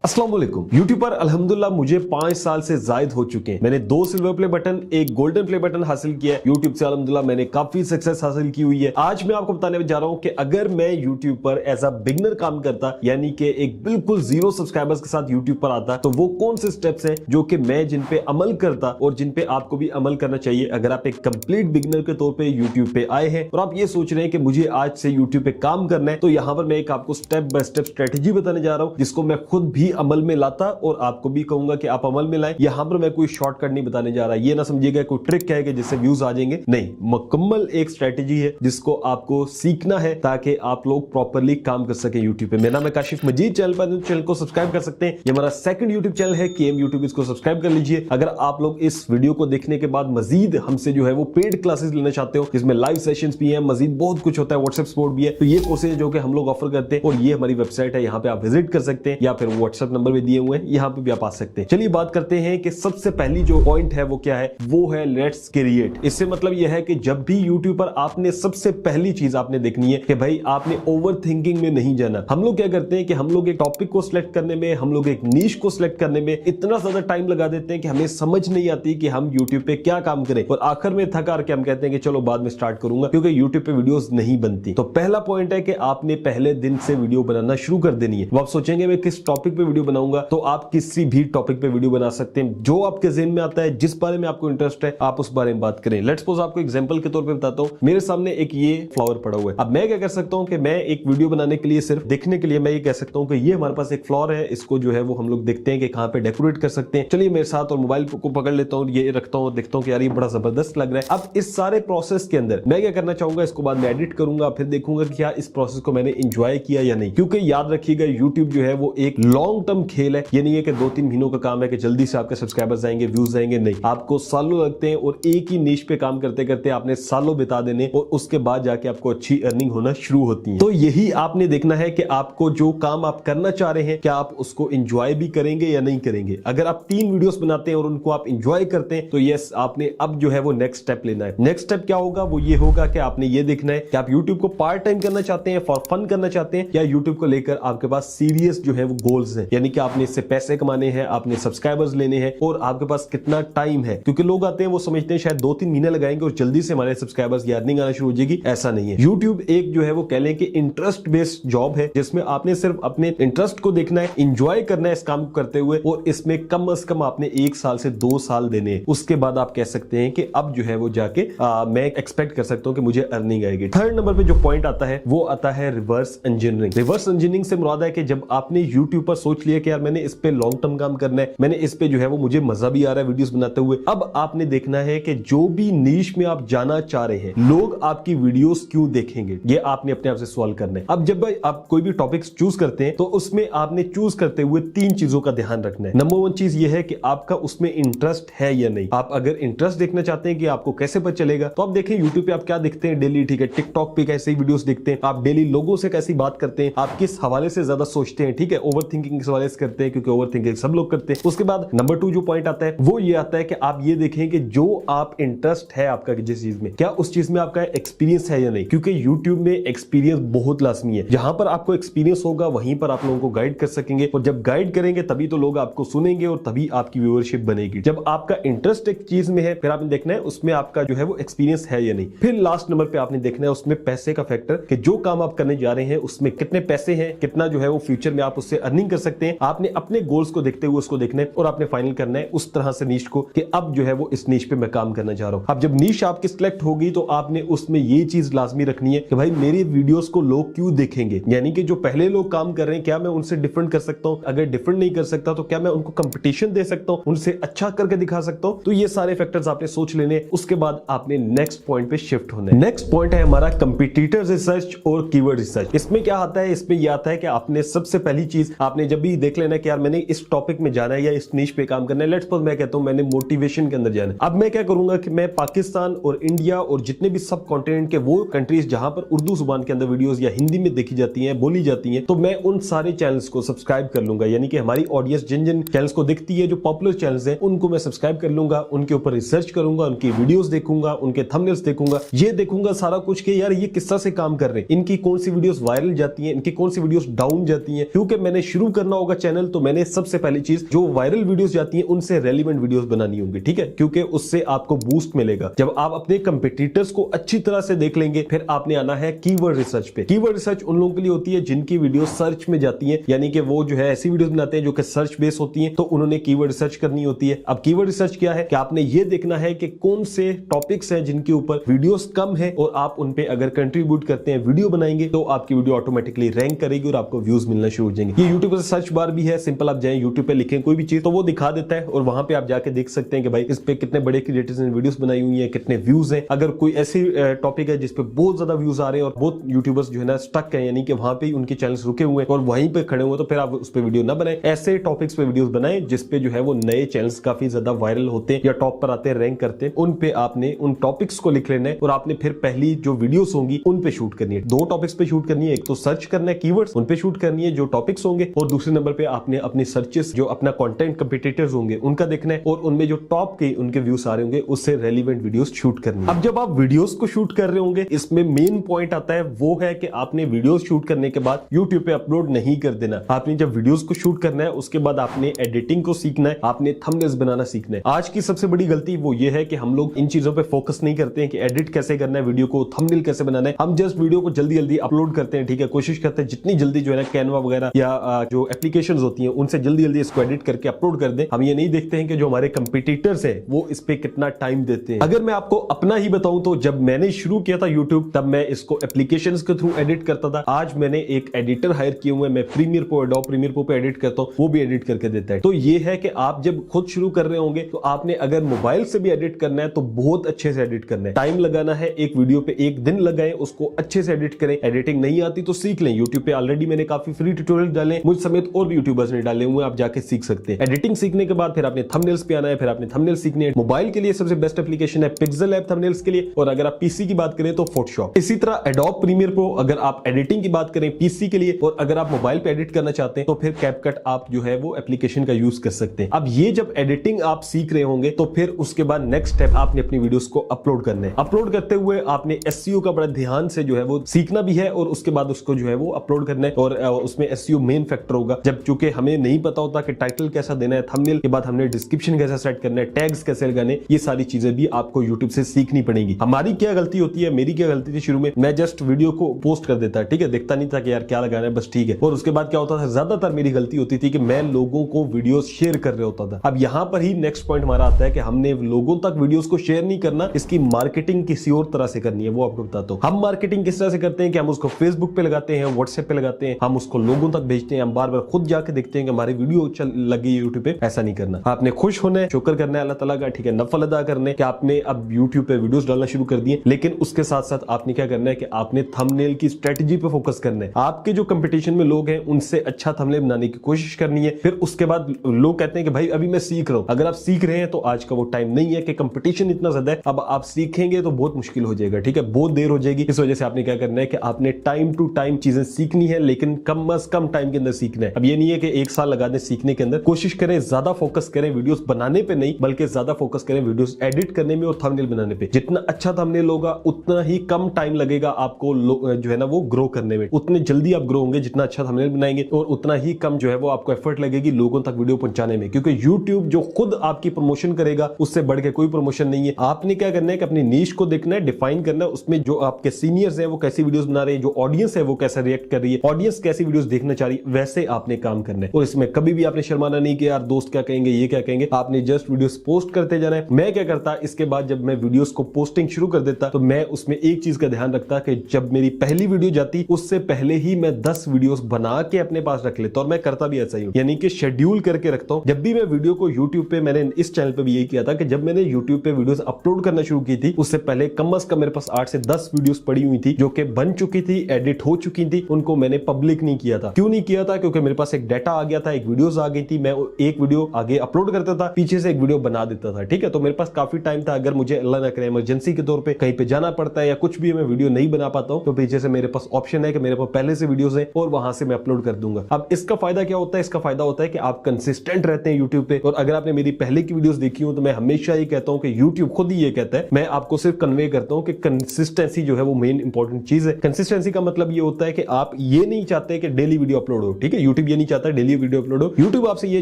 अस्सलाम वालेकुम। यूट्यूब पर अल्हम्दुलिल्लाह मुझे 5 साल से जायद हो चुके हैं। मैंने 2 सिल्वर प्ले बटन, एक गोल्डन प्ले बटन हासिल किया है। यूट्यूब से अल्हम्दुलिल्लाह मैंने काफी सक्सेस हासिल की हुई है। आज मैं आपको बताने जा रहा हूं कि अगर मैं यूट्यूब पर एज अ बिगनर काम करता, यानी कि एक बिल्कुल जीरो सब्सक्राइबर्स के साथ यूट्यूब पर आता, तो वो कौन से स्टेप्स हैं जो कि मैं जिन पे अमल करता और जिन पे आपको भी अमल करना चाहिए अगर आप एक कंप्लीट बिगनर के तौर पे यूट्यूब पे आए हैं और आप ये सोच रहे हैं कि मुझे आज से यूट्यूब पे काम करना है। तो यहां पर मैं एक आपको स्टेप बाय स्टेप स्ट्रेटेजी बताने जा रहा हूं जिसको मैं खुद भी अमल में लाता और आपको भी कहूंगा कि आप अमल में लाएं। यहां पर मैं कोई शॉर्टकट नहीं बताने जा रहा, ये ना समझिएगा कोई ट्रिक है कि जिससे व्यूज आ जाएंगे, नहीं, मुकम्मल एक स्ट्रेटेजी है जिसको आपको सीखना है ताकि आप लोग प्रॉपर्ली काम कर सके यूट्यूब पे। मेरा नाम है काशिफ मजीद, चैनल पर चैनल को सब्सक्राइब कर सकते हैं। ये हमारा सेकंड यूट्यूब चैनल है केएम यूट्यूब, इसको सब्सक्राइब कर लीजिए। अगर आप लोग इस वीडियो को देखने के बाद मजीद हमसे जो है वो पेड क्लासेस लेना चाहते हो जिसमें लाइव सेशंस भी हैं, मजीद बहुत कुछ होता है, व्हाट्सएप सपोर्ट भी है, तो ये कोर्सेज जो कि हम लोग ऑफर करते हैं और ये हमारी वेबसाइट है, यहाँ पे आप विजिट कर सकते हैं या फिर व्हाट्सएप नंबर भी दिए हुए हैं, यहाँ पे भी आप आ सकते हैं। चलिए बात करते हैं कि सबसे पहली जो पॉइंट है वो क्या है, वो है लेट्स क्रिएट। इससे मतलब यह है कि जब भी यूट्यूब पर आपने सबसे पहली चीज आपने देखनी है कि भाई आपने ओवर थिंकिंग में नहीं जाना। हम लोग क्या करते हैं कि हम लोग एक टॉपिक को सिलेक्ट करने में, हम लोग एक नीश को सिलेक्ट करने में इतना ज्यादा टाइम लगा देते हैं कि हमें समझ नहीं आती कि हम यूट्यूब पे क्या काम करें और आखिर में थक हार के हम कहते हैं कि चलो बाद में स्टार्ट करूंगा, क्योंकि यूट्यूब पे वीडियोस नहीं बनती। तो पहला पॉइंट है कि आपने पहले दिन से वीडियो बनाना शुरू कर देनी है। आप सोचेंगे मैं किस टॉपिक पे वीडियो बनाऊंगा, तो आप किसी भी टॉपिक पे वीडियो बना सकते हैं, जो आपके ज़हन में आता है, जिस बारे में आपको इंटरेस्ट है आप उस बारे में बात करें। लेट्स सपोज आपको एग्जांपल के तौर पे बताता हूं, मेरे सामने एक ये फ्लावर पड़ा हुआ है। अब मैं क्या कर सकता हूं कि मैं एक वीडियो बनाने के लिए सिर्फ देखने के लिए मैं ये कह सकता हूं कि ये हमारे पास एक फ्लावर है, इसको जो है वो हम लोग देखते हैं कि कहां पे डेकोरेट कर सकते हैं। चलिए मेरे साथ और मोबाइल को पकड़ लेता हूं, ये रखता हूं और देखता हूं कि यार ये बड़ा जबरदस्त लग रहा है। अब इस सारे प्रोसेस के अंदर मैं क्या करना चाहूंगा, इसको बाद में एडिट करूंगा, फिर देखूंगा कि क्या इस प्रोसेस को मैंने एंजॉय किया या नहीं। क्योंकि याद रखिएगा यूट्यूब जो है वो एक लॉन्ग टर्म खेल है, ये नहीं है कि 2-3 महीनों का काम है कि जल्दी से आपके सब्सक्राइबर्स आएंगे, व्यूज आएंगे, नहीं, आपको सालों लगते हैं और एक ही नीश पे काम करते करते आपने सालों बिता देने और उसके बाद जाके आपको अच्छी अर्निंग होना शुरू होती है। तो यही आपने देखना है कि आपको जो काम आप करना चाह रहे हैं क्या आप उसको एंजॉय भी करेंगे या नहीं करेंगे। अगर आप 3 वीडियोस बनाते हैं और उनको आप एंजॉय करते हैं तो यस, आपने अब जो है वो नेक्स्ट स्टेप लेना है। नेक्स्ट स्टेप क्या होगा, वो ये होगा कि आपने ये देखना है कि आप यूट्यूब को पार्ट टाइम करना चाहते हैं, फॉर फन करना चाहते हैं, या यूट्यूब को लेकर आपके पास सीरियस जो है वो गोल्स हैं, यानी कि आपने इससे पैसे कमाने हैं, आपने सब्सक्राइबर्स लेने हैं और आपके पास कितना टाइम है। क्योंकि लोग आते हैं वो समझते हैं शायद 2-3 महीने लगाएंगे और जल्दी से हमारे सब्सक्राइबर्स की अर्निंग आना शुरू हो जाएगी, ऐसा नहीं है। यूट्यूब एक जो है वो कह लें कि इंटरेस्ट बेस्ड जॉब है जिसमें आपने सिर्फ अपने इंटरेस्ट को देखना है, एंजॉय करना है इस काम को करते हुए, और इसमें कम से कम आपने 1 साल से 2 साल देने हैं। उसके बाद आप कह सकते हैं कि अब जो है वो जाके मैं एक्सपेक्ट कर सकता हूं कि मुझे अर्निंग आएगी। थर्ड नंबर पे जो पॉइंट आता है वो आता है रिवर्स इंजीनियरिंग। रिवर्स इंजीनियरिंग से मुराद है कि जब आपने यूट्यूब पर सोच लिया कि यार मैंने इस पे लॉन्ग टर्म काम करना है, मैंने इस पे जो है वो मुझे मजा भी आ रहा है वीडियोस बनाते हुए, अब आपने देखना है कि जो भी नीश में आप जाना चाह रहे हैं लोग आपकी वीडियोस क्यों देखेंगे, ये आपने अपने आप से सवाल करना है। अब जब आप कोई भी टॉपिक्स चूज करते हैं तो उसमें आपने चूज करते हुए 3 चीजों का ध्यान रखना है। नंबर 1 चीज ये है कि आपका उसमें इंटरेस्ट है या नहीं। आप अगर इंटरेस्ट देखना चाहते हैं कि आपको कैसे पता चलेगा, तो आप देखें यूट्यूब पे आप क्या देखते हैं डेली, ठीक है, टिकटॉक पे कैसे वीडियोस देखते हैं, आप डेली लोगों से कैसी बात करते हैं, आप किस हवाले से ज्यादा सोचते हैं, ठीक है, ओवर थिंकिंग किस हवाले से करते हैं, क्योंकि ओवर थिंकिंग सब लोग करते हैं। उसके बाद नंबर 2 जो पॉइंट आता है वो ये आता है कि आप ये देखें कि जो आप इंटरेस्ट है आपका जिस चीज में, क्या उस चीज में आपका एक्सपीरियंस है या नहीं, क्योंकि यूट्यूब में एक्सपीरियंस बहुत लाजमी है। जहां पर आपको एक्सपीरियंस होगा वहीं पर आप लोगों को गाइड कर सकेंगे, और जब गाइड करेंगे तभी तो लोग आपको सुनेंगे और तभी आपकी व्यूअरशिप बनेगी। जब आपका इंटरेस्ट एक चीज में है फिर आपने देखना है उसमें आपका जो है वो एक्सपीरियंस है या नहीं। फिर लास्ट नंबर पे आपने देखना है उसमें पैसे का फैक्टर, कि जो काम आप करने जा रहे हैं उसमें कितने पैसे हैं, कितना जो है वो फ्यूचर में आप उससे अर्निंग कर सकते हैं। आपने अपने गोल्स को देखते हुए उसको देखना है और आपने फाइनल करना है उस तरह से नीश को कि अब जो है वो इस नीश पे मैं काम करना चाह रहा हूं। अब जब नीश आपकी सिलेक्ट होगी तो आपने उसमें ये चीज लाजमी रखनी है कि भाई मेरे वीडियोस को लोग क्यों देखेंगे, यानी कि जो पहले लोग काम कर रहे हैं क्या मैं उनसे डिफरेंट कर सकता हूं, अगर डिफरेंट नहीं कर सकता तो क्या मैं उनको कंपटीशन दे सकता हूं, उनसे अच्छा करके दिखा सकता हूं। तो ये सारे फैक्टर्स आपने सोच लेने, उसके बाद आपने नेक्स्ट पॉइंट पे शिफ्ट होना है। नेक्स्ट पॉइंट है हमारा कंपटीटर रिसर्च और कीवर्ड रिसर्च। इसमें क्या आता है, इसमें यह आता है कि आपने सबसे पहली चीज आपने जब भी देख लेना कि यार मैंने इस टॉपिक में जाना है या इस नीश पे काम करना है। लेट्स सपोज मैं कहता हूं मैंने मोटिवेशन के अंदर जाना है। अब मैं क्या करूंगा कि मैं पाकिस्तान और इंडिया और जितने भी सब कॉन्टिनेंट के वो कंट्रीज जहां पर उर्दू जुबान के अंदर वीडियोस या हिंदी में देखी जाती हैं, बोली जाती हैं, तो मैं उन सारे चैनल्स को सब्सक्राइब कर लूंगा। यानी कि हमारी ऑडियंस जिन जिन चैनल्स को देखती है, जो पॉपुलर चैनल्स हैं, उनको मैं सब्सक्राइब कर लूंगा, उनके ऊपर रिसर्च करूंगा, उनकी वीडियोस देखूंगा, उनके थंबनेल्स देखूंगा, ये देखूंगा सारा कुछ कि यार ये किस तरह से काम कर रहे हैं, इनकी कौन सी वीडियोस वायरल जाती हैं, इनकी कौन सी वीडियोस डाउन जाती हैं। क्योंकि मैंने शुरू करना करना होगा चैनल, तो मैंने सबसे पहली चीज जो वायरल वीडियोस जाती हैं उनसे रेलिवेंट वीडियोस बनानी होंगी, ठीक है, क्योंकि उससे आपको बूस्ट मिलेगा। जब आप अपने कंपटीटर्स को अच्छी तरह से देख लेंगे, फिर आपने आना है कीवर्ड रिसर्च पे। कीवर्ड रिसर्च उन लोगों के लिए होती है जिनकी वीडियो सर्च में जाती है, यानी कि वो जो है ऐसी वीडियोस बनाते हैं जो कि सर्च बेस होती हैं, तो उन्होंने कीवर्ड रिसर्च करनी होती है। अब कीवर्ड रिसर्च क्या है कि आपने ये देखना है कि कौन से टॉपिक्स हैं जिनके ऊपर वीडियोस कम है, और आप उन पे अगर कंट्रीब्यूट करते हैं, वीडियो बनाएंगे, तो आपकी वीडियो ऑटोमेटिकली रैंक करेगी और आपको व्यूज मिलना शुरू हो जाएंगे। ये यूट्यूब पर सर्च बार भी है, सिंपल आप जाएं यूट्यूब पे लिखें कोई भी चीज तो वो दिखा देता है, और वहां पे आप जाके देख सकते हैं कि भाई इस पे कितने बड़े क्रिएटर्स ने वीडियोस बनाई हुई है, कितने व्यूज हैं। अगर कोई ऐसी टॉपिक है जिसपे बहुत ज्यादा व्यूज आ रहे हैं और बहुत यूट्यूबर्स जो है ना स्टक है, यानी कि वहां पे उनके चैनल्स रुके हुए हैं और वहीं पे खड़े हुए, तो फिर आप उस पे वीडियो ना बनाएं। ऐसे टॉपिक्स पे वीडियोस बनाएं जिसपे जो है वो नए चैनल्स काफी ज्यादा वायरल होते हैं या टॉप पर आते हैं, रैंक करते हैं। उन पे आपने उन टॉपिक्स को लिख लेना है और आपने फिर पहली जो वीडियोस होंगी उन पे शूट करनी है। दो टॉपिक्स पे शूट करनी है, एक तो सर्च करना है कीवर्ड्स, उन पे शूट करनी है जो टॉपिक्स होंगे, और दूसरे नंबर पे आपने अपनी सर्चेस जो अपना कंटेंट कंपटीटर्स होंगे उनका देखना है, और उनमें जो टॉप के उनके व्यूज आ रहे होंगे उससे रेलिवेंट वीडियोस शूट करनी है। अब जब आप वीडियोस को शूट कर रहे होंगे, इसमें मेन पॉइंट आता है वो है कि आपने वीडियोस शूट करने के बाद यूट्यूब पे अपलोड नहीं कर देना। आपने जब वीडियोस को शूट करना है उसके बाद आपने एडिटिंग को सीखना है, आपने थंबनेल्स बनाना सीखना है। आज की सबसे बड़ी गलती वो ये है कि हम लोग इन चीजों पे फोकस नहीं करते हैं कि एडिट कैसे करना है वीडियो को, थंबनेल कैसे बनाना है। हम जस्ट वीडियो को जल्दी जल्दी अपलोड करते हैं, ठीक है, कोशिश करते हैं जितनी जल्दी जो है ना कैनवा वगैरह या जो एप्लीकेशंस होती हैं उनसे जल्दी जल्दी इसको एडिट करके अपलोड कर दें। हम ये नहीं देखते हैं कि जो हमारे कंपटीटर्स हैं वो इस पे कितना टाइम देते हैं। अगर मैं आपको अपना ही बताऊं तो जब मैंने शुरू किया था यूट्यूब, तब मैं इसको एप्लीकेशंस के थ्रू एडिट करता था। आज मैंने एक एडिटर हायर किए हुए, मैं Premiere Pro, Adobe Premiere Pro पे एडिट करता हूं, वो भी एडिट करके देता है। तो ये है कि आप जब खुद शुरू कर रहे होंगे तो आपने अगर मोबाइल से भी एडिट करना है तो बहुत अच्छे से एडिट करना है। टाइम लगाना है, एक वीडियो पे एक दिन लगाएं, उसको अच्छे से एडिट करें। एडिटिंग नहीं आती तो सीख लें, यूट्यूब पे ऑलरेडी मैंने काफी फ्री ट्यूटोरियल डाले, मुझ समेत और भी यूट्यूबर्स ने डाले हुए, आप जाके सीख सकते हैं। एडिटिंग सीखने के बाद फिर आपने थंबनेल्स पे आना है, फिर आपने थंबनेल सीखने हैं। मोबाइल के लिए सबसे बेस्ट एप्लीकेशन है पिक्सेल ऐप थंबनेल्स के लिए, और अगर आप पीसी की बात करें तो फोटोशॉप। इसी तरह एडोब प्रीमियर प्रो अगर आप एडिटिंग की बात करें पीसी के लिए, और अगर आप मोबाइल पे एडिट करना चाहते हैं तो फिर कैपकट आप जो है वो एप्लीकेशन का यूज कर सकते हैं। अब ये जब एडिटिंग आप सीख रहे होंगे तो फिर उसके बाद नेक्स्ट स्टेप आपने अपनी वीडियोस को अपलोड करना है। अपलोड करते हुए आपने एसईओ का बड़ा ध्यान से जो है वो सीखना भी है, और उसके बाद उसको जो है वो अपलोड करना है। और उसमें एसईओ मेन फैक्टर होगा। जब चूंकि हमें नहीं पता होता कि टाइटल कैसा देना है, थंबनेल के बाद हमने डिस्क्रिप्शन कैसा सेट करना है, टैग्स कैसे लगाने, ये सारी चीजें भी आपको यूट्यूब से सीखनी पड़ेगी। हमारी क्या गलती होती है, मेरी क्या गलती थी शुरू में, मैं जस्ट वीडियो को पोस्ट कर देता, ठीक है, देखता नहीं था कि यार क्या लगाना है, बस ठीक है। और उसके बाद क्या होता था, ज्यादातर मेरी गलती होती थी कि मैं लोगों को वीडियो शेयर कर रहा होता था। अब यहां पर ही नेक्स्ट पॉइंट हमारा आता है कि हमने लोगों तक वीडियोस को शेयर नहीं करना, इसकी मार्केटिंग किसी और तरह से करनी है, वो आपको बताता हूं। हम मार्केटिंग किस तरह से करते हैं कि हम उसको फेसबुक पे लगाते हैं, व्हाट्सएप पे लगाते हैं, हम उसको लोगों तक भेजते हैं, हम बार बार खुद जाके देखते हैं कि हमारी वीडियो लगी यूट्यूब पे। ऐसा नहीं करना, आपने खुश होना है, शुक्र करना है अल्लाह ताला का, ठीक है, नफल अदा करने कि आपने अब यूट्यूब पे वीडियोस डालना शुरू कर दिए। लेकिन उसके साथ साथ आपने क्या करना है कि आपने थंबनेल की स्ट्रेटजी पे फोकस करना है। आपके जो कंपटीशन में लोग हैं उनसे अच्छा थंबनेल बनाने की कोशिश करनी है। फिर उसके बाद लोग कहते हैं कि भाई अभी मैं सीख रहा हूं। अगर आप सीख रहे हैं तो आज का वो टाइम नहीं है कि कंपटीशन इतना ज्यादा है, अब आप सीखेंगे तो बहुत मुश्किल हो जाएगा, ठीक है, बहुत देर हो जाएगी। इस वजह से आपने क्या करना है कि आपने टाइम टू टाइम चीजें सीखनी है, लेकिन कम से कम टाइम के अंदर सीखना है। अब ये नहीं है कि एक साल लगा दें सीखने के अंदर, कोशिश करें ज्यादा फोकस करें वीडियोस बनाने पे नहीं, बल्कि ज्यादा फोकस करें वीडियोस एडिट करने में और थंबनेल बनाने पे। जितना अच्छा थंबनेल होगा उतना ही कम टाइम लगेगा आपको जो है ना वो ग्रो करने में, उतने जल्दी आप ग्रो होंगे जितना अच्छा थंबनेल बनाएंगे, और उतना ही कम जो है वो आपको एफर्ट लगेगी लोगों तक वीडियो पहुंचाने में। क्योंकि यूट्यूब जो खुद आपकी प्रमोशन करेगा उससे बढ़ के कोई प्रमोशन नहीं है। आपने क्या करना है कि अपनी नीश को देखना है, डिफाइन करना है, उसमें जो आपके सीनियर्स हैं वो कैसी वीडियोस बना रहे हैं, जो ऑडियंस है वो कैसे रिएक्ट कर रही है, ऑडियंस कैसी वीडियोस देखना चाह रही है, वैसे आपने काम करना है। और इसमें कभी भी आपने शर्माना नहीं कि यार दोस्त क्या कहेंगे, ये क्या कहेंगे, आपने जस्ट वीडियोस पोस्ट करते जाना है। मैं क्या करता, इसके बाद जब मैं वीडियोस को पोस्टिंग शुरू कर देता तो मैं उसमें एक चीज का ध्यान रखता कि जब मेरी पहली वीडियो जाती उससे पहले ही मैं 10 वीडियोस बना के अपने पास रख लेता, और मैं करता भी ऐसा ही हूं, यानी कि शेड्यूल करके रखता हूं। जब भी मैं वीडियो को यूट्यूब पे, मैंने इस चैनल पे भी यही किया था कि जब मैंने यूट्यूब पे वीडियोस अपलोड करना शुरू की थी उससे पहले कम से कम मेरे पास 8 से 10 वीडियोस पड़ी हुई थी जो कि बन चुकी थी, एडिट हो चुकी थी, उनको मैंने पब्लिक नहीं किया था। क्यों नहीं किया था? क्योंकि मेरे पास एक डाटा आ गया था, एक वीडियोस आ गई थी, मैं एक वीडियो आगे अपलोड करता था, पीछे से एक वीडियो बना देता था, ठीक है। तो मेरे पास काफी टाइम था। अगर मुझे अल्लाह ना करे इमरजेंसी के तौर पे कहीं पे जाना पड़ता है या कुछ भी मैं वीडियो नहीं बना पाता हूं तो पीछे से मेरे पास ऑप्शन है कि मेरे पास पहले से वीडियोस हैं और वहां से मैं अपलोड कर दूंगा। अब इसका फायदा क्या होता है? इसका फायदा होता है कि आप कंसिस्टेंट रहते हैं यूट्यूब पे। और अगर आपने मेरी पहले की वीडियोस देखी हो तो मैं हमेशा ही कहता हूं कि यूट्यूब खुद ही ये कहता है, मैं आपको सिर्फ कन्वे करता हूं कि कंसिस्टेंसी जो है वो मेन इंपॉर्टेंट चीज है। कंसिस्टेंसी का मतलब ये होता है कि आप ये नहीं चाहते कि डेली वीडियो अपलोड हो, ठीक है। यूट्यूब ये नहीं चाहता डेली वीडियो अपलोड हो। यूट्यूब आपसे ये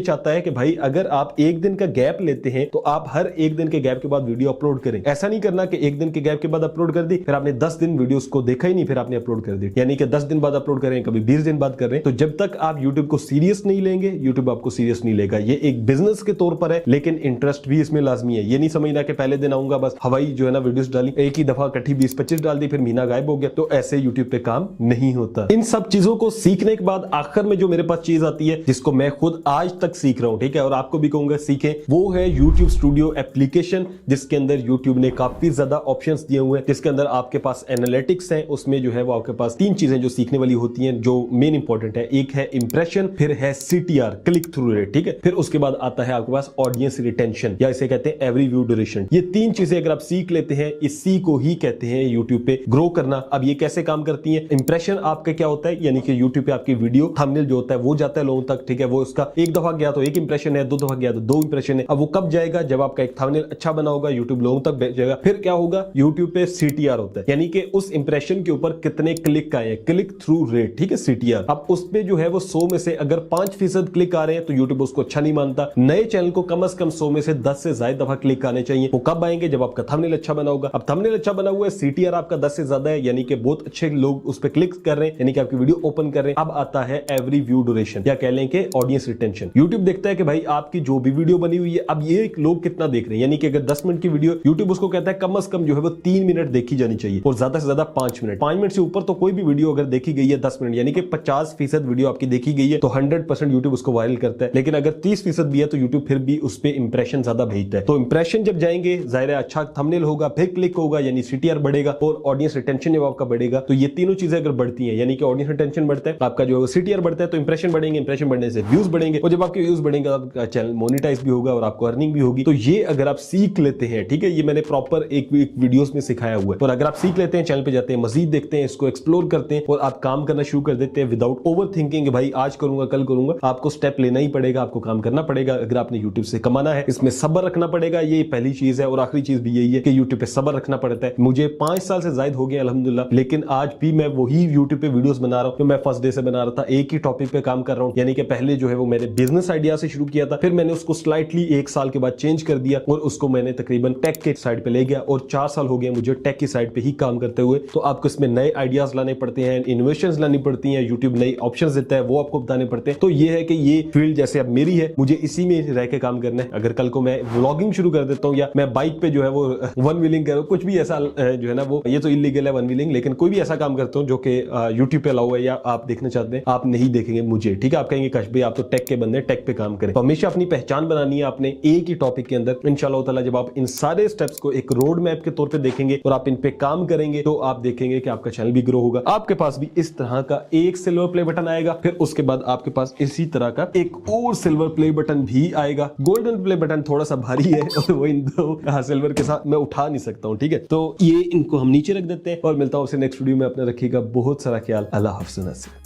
चाहता है कि भाई अगर आप एक दिन का गैप लेते हैं तो आप हर एक दिन के गैप के बाद वीडियो अपलोड करें। ऐसा नहीं करना कि एक दिन के गैप के बाद अपलोड कर दी, फिर आपने 10 दिन वीडियो को देखा ही नहीं, फिर आपने अपलोड कर दी, यानी कि 10 दिन बाद अपलोड करें, कभी 20 दिन बाद कर रहे हैं। तो जब तक आप यूट्यूब को सीरियस नहीं लेंगे, यूट्यूब आपको सीरियस नहीं लेगा। ये एक बिजनेस के तौर पर है, लेकिन इंटरेस्ट भी इसमें लाजमी है। ये नहीं समझना कि पहले दिन आऊंगा बस हवाई जो है ना वीडियोस डाली, एक ही दफा इकट्ठी 20-25 डाल दी, फिर महीना गायब हो गया। तो ऐसे यूट्यूब पे काम नहीं होता। इन सब चीजों को सीखने के बाद आखिर में जो मेरे पास चीज आती है, जिसको मैं खुद आज तक सीख रहा हूं, ठीक है, और आपको भी कहूंगा सीखें, वो है YouTube स्टूडियो एप्लीकेशन, जिसके अंदर YouTube ने काफी ज्यादा ऑप्शंस दिए हुए हैं, जिसके अंदर आपके पास एनालिटिक्स है। उसमें जो है वो आपके पास 3 चीजें जो सीखने वाली होती हैं, जो मेन इंपॉर्टेंट है। एक है इंप्रेशन, फिर है CTR क्लिक थ्रू रेट, ठीक है, फिर उसके बाद आता है आपके पास ऑडियंस रिटेंशन, या इसे कहते हैं एवरी व्यू ड्यूरेशन। ये 3 चीजें अगर आप सीख लेते हैं, इसी को ही कहते हैं YouTube पे ग्रो करना। अब ये कैसे काम करती है? इंप्रेशन आपका क्या होता है, यानी कि YouTube पे आपकी वीडियो थंबनेल जो होता है वो जाता है लोगों तक, ठीक है, वो उसका एक दफा गया तो 1 इंप्रेशन है, 2 दफा गया तो 2 इंप्रेशन है। अब वो कब जाएगा? जब आपका एक थंबनेल अच्छा बना होगा, YouTube लोगों तक भेजेगा। फिर क्या होगा? YouTube पे CTR होता है, यानी कि उस इंप्रेशन के ऊपर कितने क्लिक आए, क्लिक थ्रू रेट, ठीक है, CTR। अब उस पे जो है वो 100 में से अगर 5% क्लिक आ रहे हैं तो YouTube उसको अच्छा नहीं मानता। नए चैनल को कम से कम 100 में से 10 से ज्यादा दफा क्लिक आने चाहिए। वो कब आएंगे? जब आपका थंबनेल अच्छा बना होगा। अब थंबनेल अच्छा बना हुआ है, CTR आपका 10 से ज्यादा है, यानी कि बहुत अच्छे लोग उस पर क्लिक कर रहे हैं, यानी कि आपकी वीडियो ओपन कर रहे हैं। अब आता है एवरी व्यू ड्यूरेशन, या कह लें कि ऑडियंस रिटेंशन। YouTube देखता है कि भाई आपकी जो भी वीडियो बनी हुई है, अब ये लोग कितना देख रहे हैं, यानी कि अगर 10 मिनट की वीडियो, YouTube उसको कहता है कम से कम जो है वो 3 मिनट देखी जानी चाहिए, और ज्यादा से ज्यादा 5 मिनट। 5 मिनट से ऊपर तो कोई भी वीडियो अगर देखी गई है 10 मिनट, यानी कि 50% वीडियो आपकी देखी गई है, तो 100% YouTube उसको वायरल करता है। लेकिन अगर 30% भी है तो YouTube फिर भी उस पर इंप्रेशन ज्यादा भेजता है। तो इंप्रेशन जब जाएंगे, जाहिर है अच्छा थंबनेल होगा, फिर क्लिक होगा, यानी CTR बढ़ेगा, और ऑडियंस रिटेंशन जब आपका बढ़ेगा, तो ये तीनों चीजें अगर बढ़ती है, यानी कि ऑडियंस रिटेंशन बढ़ता है, आपका जो CTR बढ़ता है, तो इंप्रेशन बढ़ेंगे, इंप्रेशन बढ़ने से व्यूज बढ़ेंगे, और जब आपके व्यूज बढ़ेंगे आपका चैनल मोनेटाइज भी होगा और आपको अर्निंग भी होगी। तो ये अगर आप सीख लेते हैं, ठीक है, ये मैंने प्रॉपर एक वीडियोस में सिखाया हुआ है, और अगर आप सीख लेते हैं, चैनल पे जाते हैं, मजीद देखते हैं, इसको एक्सप्लोर करते हैं, और आप काम करना शुरू कर देते हैं विदाउट ओवर थिंकिंग, भाई आज करूंगा कल करूंगा। आपको स्टेप लेना ही पड़ेगा, आपको काम करना पड़ेगा अगर आपने यूट्यूब से कमाना है। इसमें सब्र रखना पड़ेगा, ये पहली चीज है। और आखिरी चीज भी यही है कि यूट्यूब पे सब्र रखना पड़ता है। मुझे 5 साल से ज्यादा हो गए अल्हम्दुलिल्लाह, लेकिन आज भी मैं वही यूट्यूब पे वीडियोस बना रहा हूं जो मैं फर्स्ट डे से बना रहा था। एक ही टॉपिक पे काम कर रहा हूं, यानी कि पहले जो है वो मैंने बिजनेस आइडिया से शुरू किया था, फिर मैंने उसको स्लाइटली 1 साल के बाद चेंज कर दिया, और उसको मैंने तकरीबन टेक के साइड पे ले गया, और 4 साल हो गए मुझे टेक की साइड पे ही काम करते हुए। तो आपको इसमें नए आइडियाज लाने पड़ते हैं, इनोवेशंस लानी पड़ती हैं, यूट्यूब नई ऑप्शंस देता है, वो आपको बताने पड़ते हैं। तो ये है कि ये फील्ड जैसे अब मेरी है, मुझे इसी में रह के काम करना है। अगर कल को मैं व्लॉगिंग शुरू कर देता हूँ, या मैं बाइक पे जो है वो वन व्हीलिंग कर, कुछ भी ऐसा जो है ना, वो ये तो इलीगल है वन व्हीलिंग, लेकिन कोई भी ऐसा काम करता हूँ जो कि यूट्यूब पे अलाउ है, या आप देखना चाहते हैं, आप नहीं देखेंगे मुझे, ठीक है। आप कहेंगे कश भाई आप तो टेक के बंदे, टेक पे काम करें। तो हमेशा अपनी पहचान बनानी है आपने एक ही टॉपिक के अंदर। इंशाल्लाह ताला जब आप इन सारे स्टेप्स को एक रोड मैप के तौर पे देखेंगे और आप इन पे काम करेंगे, तो आप देखेंगे कि आपका चैनल भी ग्रो होगा। आपके पास भी इस तरह का एक सिल्वर प्ले बटन आएगा, फिर उसके बाद आपके पास इसी तरह का एक और सिल्वर प्ले बटन भी आएगा। गोल्डन प्ले बटन थोड़ा सा भारी है, और वो इन दो सिल्वर के साथ मैं उठा नहीं सकता हूं, ठीक है। तो ये इनको हम नीचे रख देते हैं, और मिलता हूं आपसे नेक्स्ट वीडियो में। अपना रखिएगा बहुत सारा ख्याल। अल्लाह हाफ़िज़।